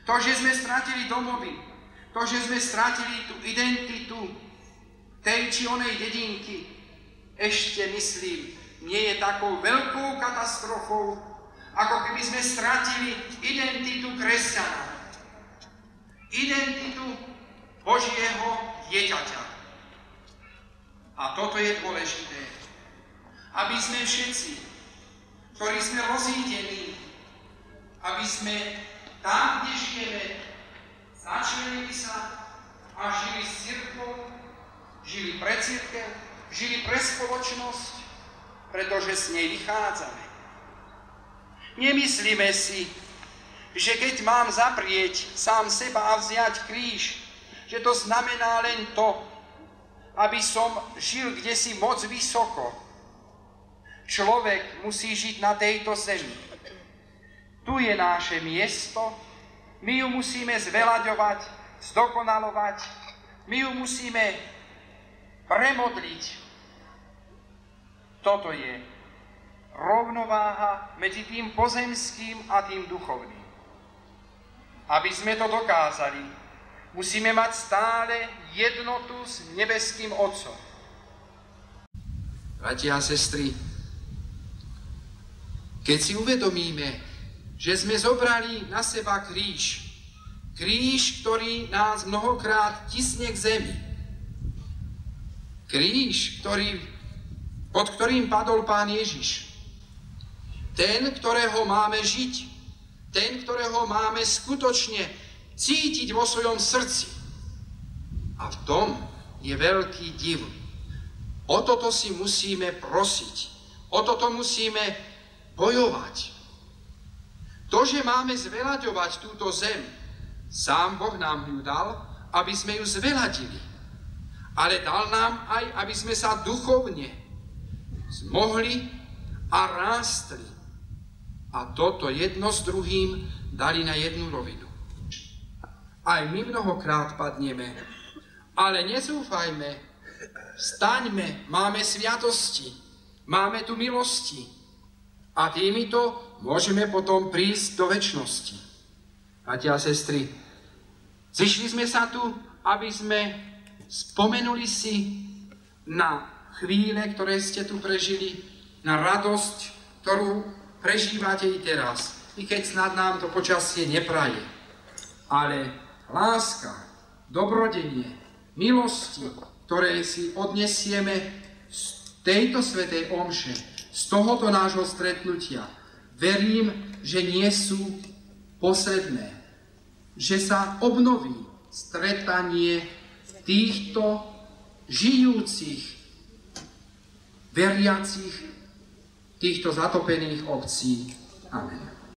To, že sme stratili domovy, to, že sme stratili tú identitu tej či onej dedinky, ešte, myslím, nie je takou veľkou katastrofou, ako keby sme stratili identitu kresťana, identitu Božieho dieťaťa. A toto je dôležité, aby sme všetci, ktorí sme rozídení, aby sme tam, kde žijeme, začlenili sa a žili s cirkvou, žili pre cirkev, žili pre spoločnosť, pretože z nej vychádzame. Nemyslíme si, že keď mám zaprieť sám seba a vziať kríž, že to znamená len to, aby som žil kdesi moc vysoko. Človek musí žiť na tejto zemi. Tu je naše miesto, my ju musíme zvelaďovať, zdokonalovať, my ju musíme premodliť. Toto je rovnováha medzi tým pozemským a tým duchovným. Aby sme to dokázali, musíme mať stále jednotu s nebeským Otcom. Bratia a sestry, keď si uvedomíme, že sme zobrali na seba kríž, ktorý nás mnohokrát tisne k zemi, kríž, pod ktorým padol Pán Ježiš, ten, ktorého máme žiť, ten, ktorého máme skutočne cítiť vo svojom srdci. A v tom je veľký div. O toto si musíme prosiť, o toto musíme bojovať. To, že máme zvelaďovať túto zem, sám Boh nám ju dal, aby sme ju zveladili. Ale dal nám aj, aby sme sa duchovne zmohli a rástli. A toto jedno s druhým dali na jednu rovinu. Aj my mnohokrát padneme, ale nezúfajme, vstaňme, máme sviatosti, máme tu milosti a týmito môžeme potom prísť do večnosti. Bratia a sestry, zišli sme sa tu, aby sme spomenuli si na chvíle, ktoré ste tu prežili, na radosť, ktorú prežívate i teraz, i keď snad nám to počasie nepraje. Ale láska, dobrodenie, milosti, ktoré si odnesieme z tejto svätej omše, z tohoto nášho stretnutia, verím, že nie sú posledné, že sa obnoví stretanie týchto žijúcich, veriacich, týchto zatopených obcí. Amen.